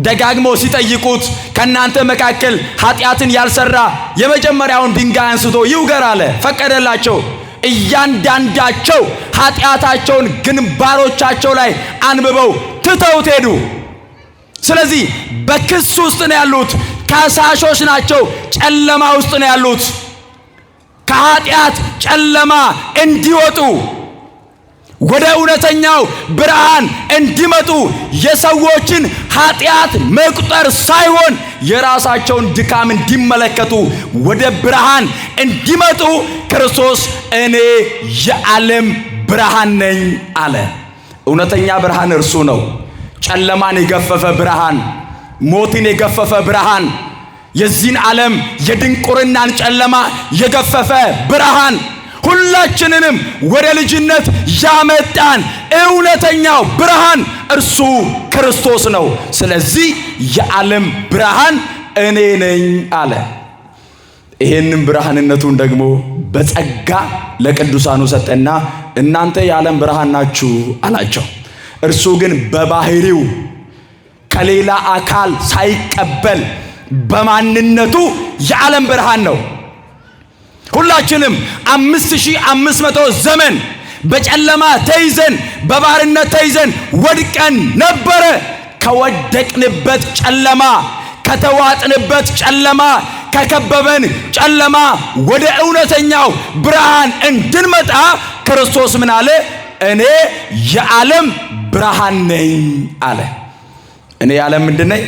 ደጋግሞ ሲጠይቁት ከእናንተ መካከል ኃጢአትን ያልሰራ የመጀመሪያውን ድንጋይ አንስቶ ይውገር አለ። ፈቀደላቸው። እያንዳንዳቸው ኃጢአታቸውን ግንባሮቻቸው ላይ አንብበው ትተውት ሄዱ። ስለዚህ በክስ ውስጥ ነው ያሉት፣ ከሳሾች ናቸው፣ ጨለማ ውስጥ ነው ያሉት። ከኃጢአት ጨለማ እንዲወጡ ወደ እውነተኛው ብርሃን እንዲመጡ የሰዎችን ኃጢአት መቁጠር ሳይሆን የራሳቸውን ድካም እንዲመለከቱ ወደ ብርሃን እንዲመጡ ክርስቶስ እኔ የዓለም ብርሃን ነኝ አለ። እውነተኛ ብርሃን እርሱ ነው። ጨለማን የገፈፈ ብርሃን፣ ሞትን የገፈፈ ብርሃን፣ የዚህን ዓለም የድንቁርናን ጨለማ የገፈፈ ብርሃን፣ ሁላችንንም ወደ ልጅነት ያመጣን እውነተኛው ብርሃን እርሱ ክርስቶስ ነው። ስለዚህ የዓለም ብርሃን እኔ ነኝ አለ። ይሄንን ብርሃንነቱን ደግሞ በጸጋ ለቅዱሳኑ ሰጠና እናንተ የዓለም ብርሃን ናችሁ አላቸው። እርሱ ግን በባህሪው ከሌላ አካል ሳይቀበል በማንነቱ የዓለም ብርሃን ነው። ሁላችንም 5500 ዘመን በጨለማ ተይዘን በባርነት ተይዘን ወድቀን ነበረ። ከወደቅንበት ጨለማ፣ ከተዋጥንበት ጨለማ፣ ከከበበን ጨለማ ወደ እውነተኛው ብርሃን እንድንመጣ ክርስቶስ ምን አለ? እኔ የዓለም ብርሃን ነኝ አለ። እኔ የዓለም ምንድን ነኝ?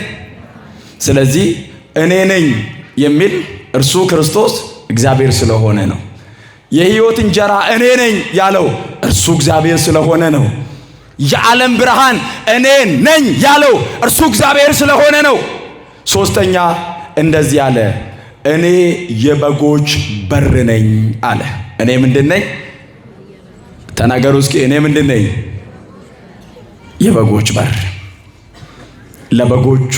ስለዚህ እኔ ነኝ የሚል እርሱ ክርስቶስ እግዚአብሔር ስለሆነ ነው። የሕይወት እንጀራ እኔ ነኝ ያለው እርሱ እግዚአብሔር ስለሆነ ነው። የዓለም ብርሃን እኔ ነኝ ያለው እርሱ እግዚአብሔር ስለሆነ ነው። ሶስተኛ እንደዚህ አለ፣ እኔ የበጎች በር ነኝ አለ። እኔ ምንድን ነኝ? ተናገሩ እስኪ። እኔ ምንድን ነኝ? የበጎች በር፣ ለበጎቹ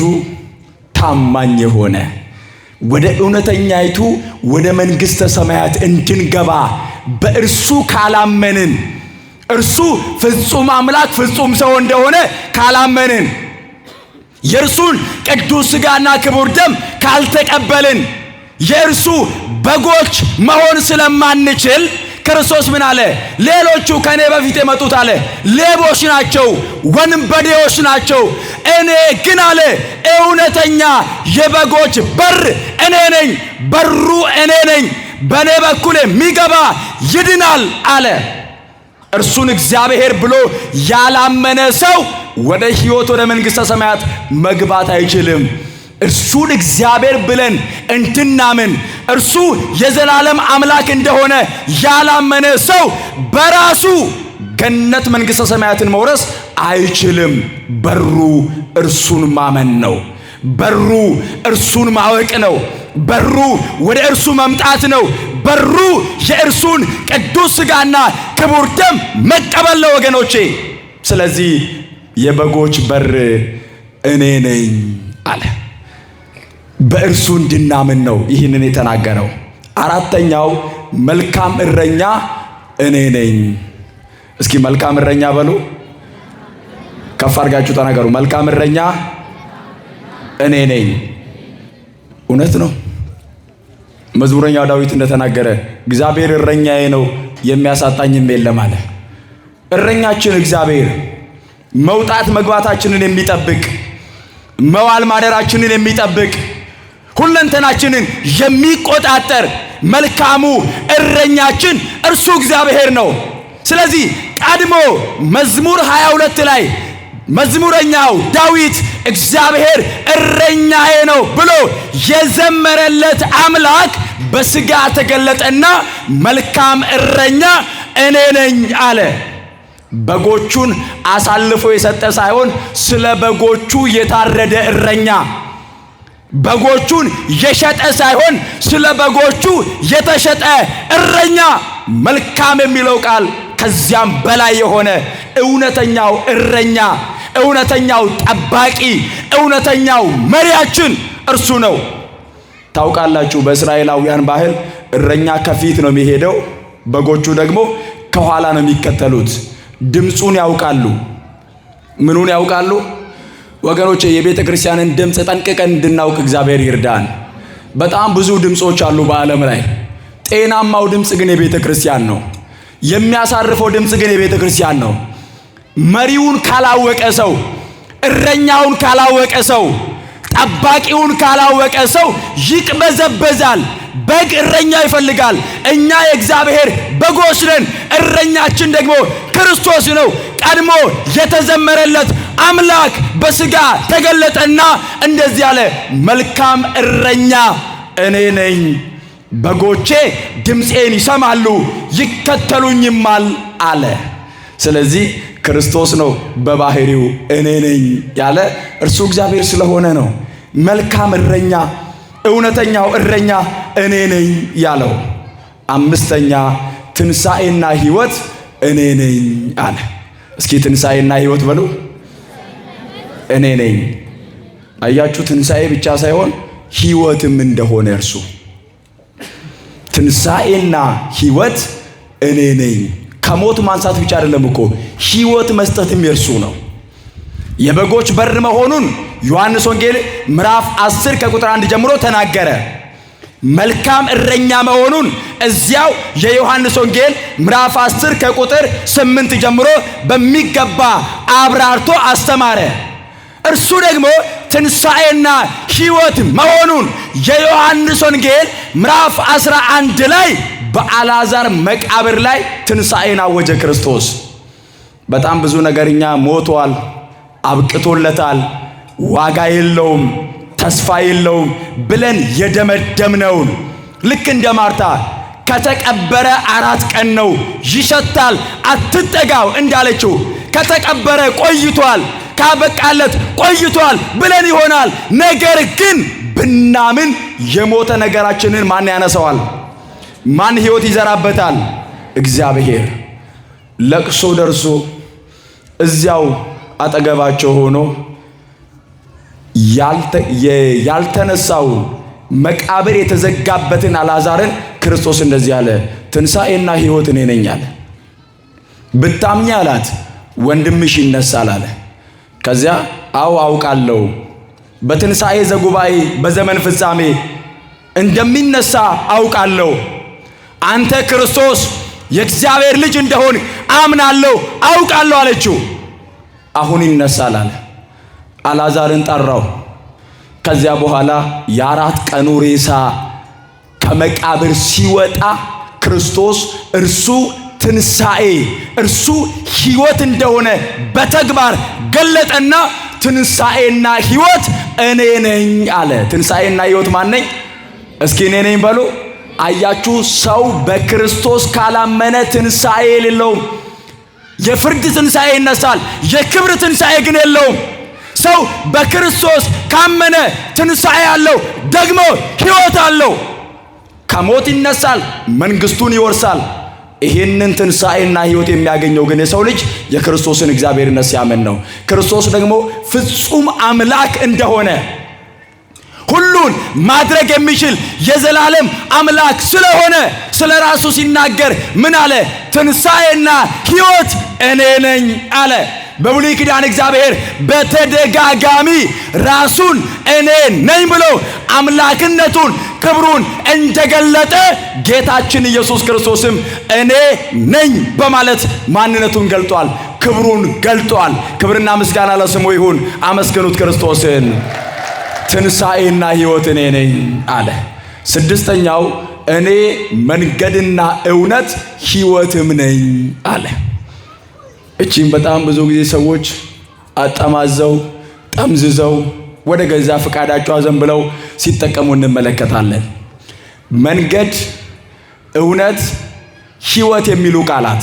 ታማኝ የሆነ ወደ እውነተኛይቱ ወደ መንግሥተ ሰማያት እንድንገባ በእርሱ ካላመንን፣ እርሱ ፍጹም አምላክ ፍጹም ሰው እንደሆነ ካላመንን፣ የእርሱን ቅዱስ ሥጋና ክቡር ደም ካልተቀበልን፣ የእርሱ በጎች መሆን ስለማንችል ክርስቶስ ምን አለ? ሌሎቹ ከኔ በፊት የመጡት አለ ሌቦች ናቸው፣ ወንበዴዎች ናቸው። እኔ ግን አለ እውነተኛ የበጎች በር እኔ ነኝ፣ በሩ እኔ ነኝ፣ በእኔ በኩል የሚገባ ይድናል አለ። እርሱን እግዚአብሔር ብሎ ያላመነ ሰው ወደ ሕይወት ወደ መንግሥተ ሰማያት መግባት አይችልም። እርሱን እግዚአብሔር ብለን እንድናምን እርሱ የዘላለም አምላክ እንደሆነ ያላመነ ሰው በራሱ ገነት መንግሥተ ሰማያትን መውረስ አይችልም። በሩ እርሱን ማመን ነው። በሩ እርሱን ማወቅ ነው። በሩ ወደ እርሱ መምጣት ነው። በሩ የእርሱን ቅዱስ ሥጋና ክቡር ደም መቀበል ነው ወገኖቼ። ስለዚህ የበጎች በር እኔ ነኝ አለ። በእርሱ እንድናምን ነው ይህንን የተናገረው። አራተኛው መልካም እረኛ እኔ ነኝ። እስኪ መልካም እረኛ በሉ፣ ከፍ አድርጋችሁ ተናገሩ። መልካም እረኛ እኔ ነኝ። እውነት ነው። መዝሙረኛው ዳዊት እንደተናገረ እግዚአብሔር እረኛዬ ነው የሚያሳጣኝም የለም አለ። እረኛችን እግዚአብሔር መውጣት መግባታችንን የሚጠብቅ፣ መዋል ማደራችንን የሚጠብቅ፣ ሁለንተናችንን የሚቆጣጠር መልካሙ እረኛችን እርሱ እግዚአብሔር ነው። ስለዚህ ቀድሞ መዝሙር 22 ላይ መዝሙረኛው ዳዊት እግዚአብሔር እረኛዬ ነው ብሎ የዘመረለት አምላክ በሥጋ ተገለጠና መልካም እረኛ እኔ ነኝ አለ። በጎቹን አሳልፎ የሰጠ ሳይሆን ስለ በጎቹ የታረደ እረኛ፣ በጎቹን የሸጠ ሳይሆን ስለ በጎቹ የተሸጠ እረኛ። መልካም የሚለው ቃል ከዚያም በላይ የሆነ እውነተኛው እረኛ፣ እውነተኛው ጠባቂ፣ እውነተኛው መሪያችን እርሱ ነው። ታውቃላችሁ፣ በእስራኤላውያን ባህል እረኛ ከፊት ነው የሚሄደው፣ በጎቹ ደግሞ ከኋላ ነው የሚከተሉት። ድምፁን ያውቃሉ። ምኑን ያውቃሉ? ወገኖቼ የቤተ ክርስቲያንን ድምፅ ጠንቅቀን እንድናውቅ እግዚአብሔር ይርዳን። በጣም ብዙ ድምፆች አሉ በዓለም ላይ። ጤናማው ድምፅ ግን የቤተ ክርስቲያን ነው። የሚያሳርፈው ድምፅ ግን የቤተ ክርስቲያን ነው። መሪውን ካላወቀ ሰው፣ እረኛውን ካላወቀ ሰው፣ ጠባቂውን ካላወቀ ሰው ይቅበዘበዛል። በግ እረኛ ይፈልጋል። እኛ የእግዚአብሔር በጎች ነን። እረኛችን ደግሞ ክርስቶስ ነው። ቀድሞ የተዘመረለት አምላክ በሥጋ ተገለጠና እንደዚህ አለ፣ መልካም እረኛ እኔ ነኝ፣ በጎቼ ድምፄን ይሰማሉ ይከተሉኝማል አለ። ስለዚህ ክርስቶስ ነው በባህሪው እኔ ነኝ ያለ እርሱ እግዚአብሔር ስለሆነ ነው መልካም እረኛ እውነተኛው እረኛ እኔ ነኝ ያለው። አምስተኛ ትንሣኤና ሕይወት እኔ ነኝ አለ። እስኪ ትንሣኤና ሕይወት በሉ። እኔ ነኝ። አያችሁ፣ ትንሣኤ ብቻ ሳይሆን ሕይወትም እንደሆነ እርሱ ትንሣኤና ሕይወት እኔ ነኝ። ከሞት ማንሳት ብቻ አይደለም እኮ ሕይወት መስጠትም የእርሱ ነው። የበጎች በር መሆኑን ዮሐንስ ወንጌል ምዕራፍ 10 ከቁጥር 1 ጀምሮ ተናገረ። መልካም እረኛ መሆኑን እዚያው የዮሐንስ ወንጌል ምዕራፍ 10 ከቁጥር 8 ጀምሮ በሚገባ አብራርቶ አስተማረ። እርሱ ደግሞ ትንሣኤና ሕይወት መሆኑን የዮሐንስ ወንጌል ምዕራፍ 11 ላይ በአልዓዛር መቃብር ላይ ትንሣኤን አወጀ ክርስቶስ። በጣም ብዙ ነገርኛ ሞቷል፣ አብቅቶለታል፣ ዋጋ የለውም፣ ተስፋ የለውም ብለን የደመደምነውን ልክ እንደ ማርታ ከተቀበረ 4 ቀን ነው ይሸታል አትጠጋው እንዳለችው ከተቀበረ ቆይቷል ካበቃለት ቆይቷል ብለን ይሆናል። ነገር ግን ብናምን የሞተ ነገራችንን ማን ያነሳዋል? ማን ሕይወት ይዘራበታል? እግዚአብሔር። ለቅሶ ደርሶ እዚያው አጠገባቸው ሆኖ ያልተነሳውን መቃብር የተዘጋበትን አልዓዛርን ክርስቶስ እንደዚህ አለ፣ ትንሣኤና ሕይወት እኔ ነኝ አለ። ብታምኚ አላት ወንድምሽ ይነሳል አለ። ከዚያ አው አውቃለሁ በትንሣኤ ዘጉባኤ በዘመን ፍጻሜ እንደሚነሳ አውቃለሁ። አንተ ክርስቶስ የእግዚአብሔር ልጅ እንደሆን አምናለሁ አውቃለሁ አለችው። አሁን ይነሳል አለ። አልዓዛርን ጠራው። ከዚያ በኋላ የ4 ቀኑ ሬሳ ከመቃብር ሲወጣ ክርስቶስ እርሱ ትንሣኤ እርሱ ሕይወት እንደሆነ በተግባር ገለጠና ትንሣኤና ሕይወት እኔ ነኝ አለ። ትንሣኤና ሕይወት ማን ነኝ? እስኪ እኔ ነኝ በሉ። አያችሁ፣ ሰው በክርስቶስ ካላመነ ትንሣኤ የሌለውም። የፍርድ ትንሣኤ ይነሳል፣ የክብር ትንሣኤ ግን የለውም። ሰው በክርስቶስ ካመነ ትንሣኤ አለው፣ ደግሞ ሕይወት አለው። ከሞት ይነሳል፣ መንግሥቱን ይወርሳል። ይህንን ትንሣኤና ሕይወት የሚያገኘው ግን የሰው ልጅ የክርስቶስን እግዚአብሔርነት ሲያምን ነው። ክርስቶስ ደግሞ ፍጹም አምላክ እንደሆነ ሁሉን ማድረግ የሚችል የዘላለም አምላክ ስለሆነ ስለ ራሱ ሲናገር ምን አለ? ትንሣኤና ሕይወት እኔ ነኝ አለ። በብሉይ ኪዳን እግዚአብሔር በተደጋጋሚ ራሱን እኔ ነኝ ብሎ አምላክነቱን ክብሩን እንደገለጠ ጌታችን ኢየሱስ ክርስቶስም እኔ ነኝ በማለት ማንነቱን ገልጧል፣ ክብሩን ገልጧል። ክብርና ምስጋና ለስሙ ይሁን። አመስግኑት ክርስቶስን። ትንሣኤና ሕይወት እኔ ነኝ አለ። ስድስተኛው እኔ መንገድና እውነት ሕይወትም ነኝ አለ። እቺም በጣም ብዙ ጊዜ ሰዎች አጠማዘው ጠምዝዘው ወደ ገዛ ፈቃዳቸው አዘንብለው ሲጠቀሙ እንመለከታለን። መንገድ፣ እውነት፣ ሕይወት የሚሉ ቃላት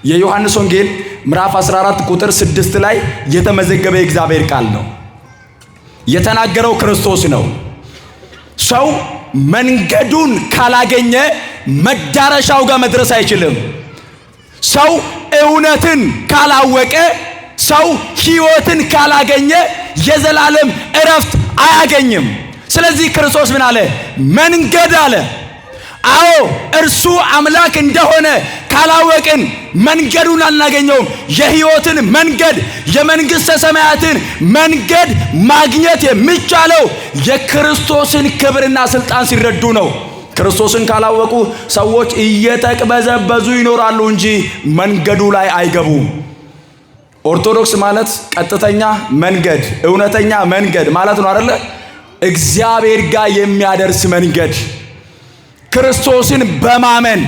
የዮሐንስ ወንጌል ምዕራፍ 14 ቁጥር 6 ላይ የተመዘገበ የእግዚአብሔር ቃል ነው። የተናገረው ክርስቶስ ነው። ሰው መንገዱን ካላገኘ መዳረሻው ጋር መድረስ አይችልም። ሰው እውነትን ካላወቀ፣ ሰው ሕይወትን ካላገኘ የዘላለም እረፍት አያገኝም። ስለዚህ ክርስቶስ ምን አለ? መንገድ አለ። አዎ እርሱ አምላክ እንደሆነ ካላወቅን መንገዱን አናገኘውም። የሕይወትን መንገድ የመንግሥተ ሰማያትን መንገድ ማግኘት የሚቻለው የክርስቶስን ክብርና ሥልጣን ሲረዱ ነው። ክርስቶስን ካላወቁ ሰዎች እየተቅበዘበዙ ይኖራሉ እንጂ መንገዱ ላይ አይገቡም። ኦርቶዶክስ ማለት ቀጥተኛ መንገድ፣ እውነተኛ መንገድ ማለት ነው አይደለ? እግዚአብሔር ጋር የሚያደርስ መንገድ፣ ክርስቶስን በማመን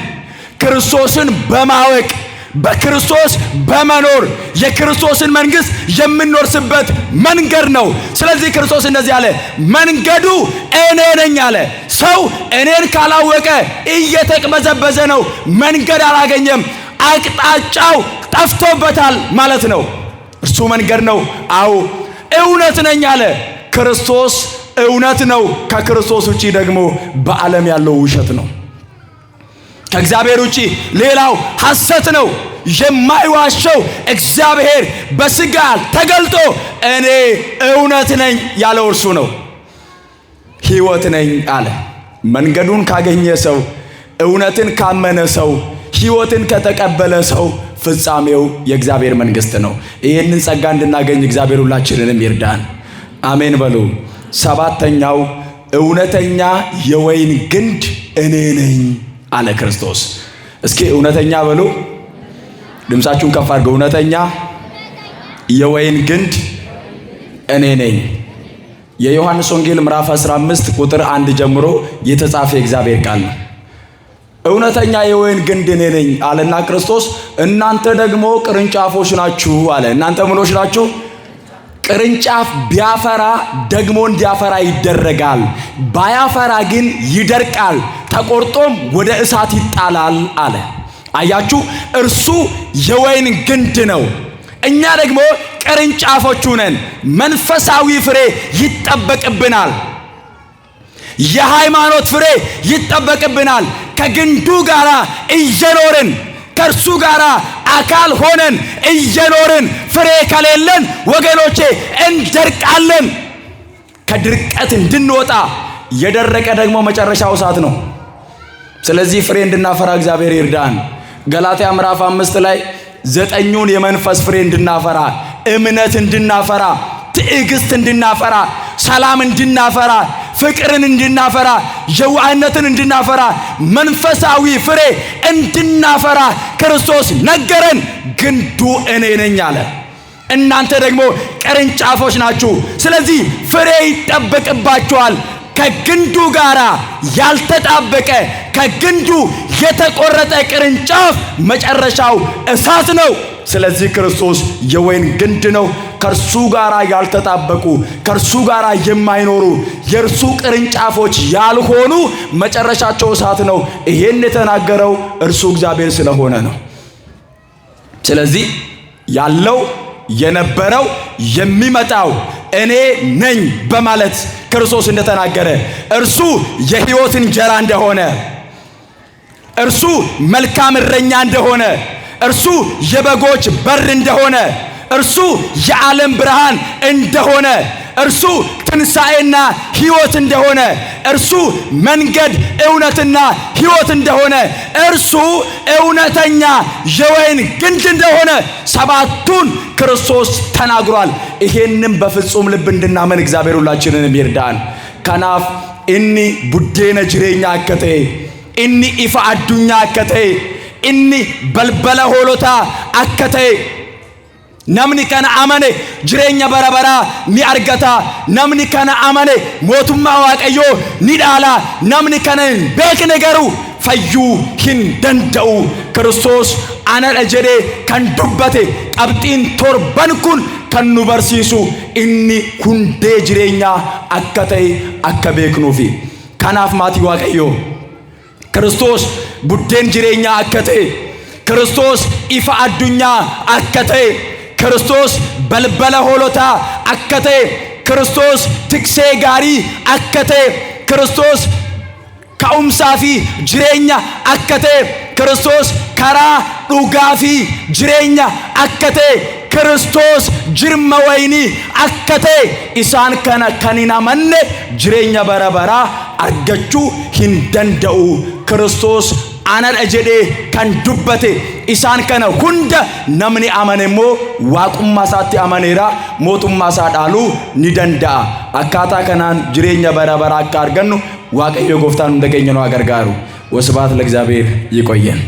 ክርስቶስን በማወቅ በክርስቶስ በመኖር የክርስቶስን መንግሥት የምንወርስበት መንገድ ነው። ስለዚህ ክርስቶስ እንደዚህ አለ፣ መንገዱ እኔ ነኝ አለ። ሰው እኔን ካላወቀ እየተቅበዘበዘ ነው፣ መንገድ አላገኘም። አቅጣጫው ጠፍቶበታል ማለት ነው። እርሱ መንገድ ነው፣ አዎ እውነት ነኝ አለ። ክርስቶስ እውነት ነው። ከክርስቶስ ውጪ ደግሞ በዓለም ያለው ውሸት ነው። ከእግዚአብሔር ውጪ ሌላው ሐሰት ነው። የማይዋሸው እግዚአብሔር በሥጋ ተገልጦ እኔ እውነት ነኝ ያለው እርሱ ነው። ሕይወት ነኝ አለ። መንገዱን ካገኘ ሰው፣ እውነትን ካመነ ሰው፣ ሕይወትን ከተቀበለ ሰው ፍጻሜው የእግዚአብሔር መንግሥት ነው። ይህንን ጸጋ እንድናገኝ እግዚአብሔር ሁላችንንም ይርዳን። አሜን በሉ። ሰባተኛው እውነተኛ የወይን ግንድ እኔ ነኝ አለ ክርስቶስ። እስኪ እውነተኛ በሉ። ድምፃችሁን ከፍ አድርገው። እውነተኛ የወይን ግንድ እኔ ነኝ። የዮሐንስ ወንጌል ምዕራፍ 15 ቁጥር 1 ጀምሮ የተጻፈ የእግዚአብሔር ቃል ነው። እውነተኛ የወይን ግንድ እኔ ነኝ አለና ክርስቶስ እናንተ ደግሞ ቅርንጫፎች ናችሁ አለ። እናንተ ምኖች ናችሁ? ቅርንጫፍ ቢያፈራ ደግሞ እንዲያፈራ ይደረጋል፣ ባያፈራ ግን ይደርቃል፣ ተቆርጦም ወደ እሳት ይጣላል አለ። አያችሁ፣ እርሱ የወይን ግንድ ነው፣ እኛ ደግሞ ቅርንጫፎቹ ነን። መንፈሳዊ ፍሬ ይጠበቅብናል፣ የሃይማኖት ፍሬ ይጠበቅብናል። ከግንዱ ጋር እየኖርን ከእርሱ ጋር አካል ሆነን እየኖርን ፍሬ ከሌለን ወገኖቼ እንደርቃለን። ከድርቀት እንድንወጣ የደረቀ ደግሞ መጨረሻው እሳት ነው። ስለዚህ ፍሬ እንድናፈራ እግዚአብሔር ይርዳን። ገላትያ ምዕራፍ 5 ላይ 9ኙን የመንፈስ ፍሬ እንድናፈራ፣ እምነት እንድናፈራ፣ ትዕግስት እንድናፈራ፣ ሰላም እንድናፈራ፣ ፍቅርን እንድናፈራ፣ የዋህነትን እንድናፈራ፣ መንፈሳዊ ፍሬ እንድናፈራ ክርስቶስ ነገረን። ግንዱ እኔ ነኝ አለ። እናንተ ደግሞ ቅርንጫፎች ናችሁ። ስለዚህ ፍሬ ይጠበቅባችኋል። ከግንዱ ጋር ያልተጣበቀ ከግንዱ የተቆረጠ ቅርንጫፍ መጨረሻው እሳት ነው። ስለዚህ ክርስቶስ የወይን ግንድ ነው። ከእርሱ ጋር ያልተጣበቁ ከእርሱ ጋር የማይኖሩ የእርሱ ቅርንጫፎች ያልሆኑ መጨረሻቸው እሳት ነው። ይሄን የተናገረው እርሱ እግዚአብሔር ስለሆነ ነው። ስለዚህ ያለው የነበረው የሚመጣው እኔ ነኝ በማለት ክርስቶስ እንደተናገረ እርሱ የሕይወት እንጀራ እንደሆነ፣ እርሱ መልካም እረኛ እንደሆነ፣ እርሱ የበጎች በር እንደሆነ፣ እርሱ የዓለም ብርሃን እንደሆነ፣ እርሱ ትንሣኤና ሕይወት እንደሆነ፣ እርሱ መንገድ እውነትና ሕይወት እንደሆነ፣ እርሱ እውነተኛ የወይን ግንድ እንደሆነ ሰባቱን ክርስቶስ ተናግሯል። ይሄንም በፍጹም ልብ እንድናመን እግዚአብሔር ሁላችንንም ይርዳን። ከናፍ እኒ ቡዴነ ጅሬኛ አከቴ እኒ ኢፋ አዱኛ አከቴ እኒ በልበለ ሆሎታ አከቴ namni kana amane jireenya barabara ni argata. namni kana amane mootummaa waaqayyoo ni dhaala. namni kana hin beekne garuu fayyuu hin danda'u. Kiristoos anadha jedhee kan dubbate qabxiin torban kun kan nu barsiisu inni hundee jireenyaa akka ta'e akka beeknuufi. Kanaaf maatii waaqayyoo Kiristoos buddeen jireenyaa akka ta'e, Kiristoos ifa addunyaa akka ta'e, ክርስቶስ በልበለ ሆሎታ አከቴ፣ ክርስቶስ ትክሴ ጋሪ አከቴ፣ ክርስቶስ ከኡምሳፊ ጅሬኛ አከቴ፣ ክርስቶስ ከራ ዱጋፊ ጅሬኛ አከቴ፣ ክርስቶስ ጅርመ ወይኒ አከቴ ኢሳን ከነ ከኒና መነ ጅሬኛ በረበራ አርገቹ ሂንደንደኡ ክርስቶስ anadha jedhee kan dubbate isaan kana hunda namni amane immoo waaqummaa isaatti amaneera, mootummaa isaa dhaaluu ni danda'a. akkaataa kanaan jireenya bara baraa akka argannu waaqayyo gooftaan hunda keenya nu gargaaru. ወስብሐት ለእግዚአብሔር። ይቆየን።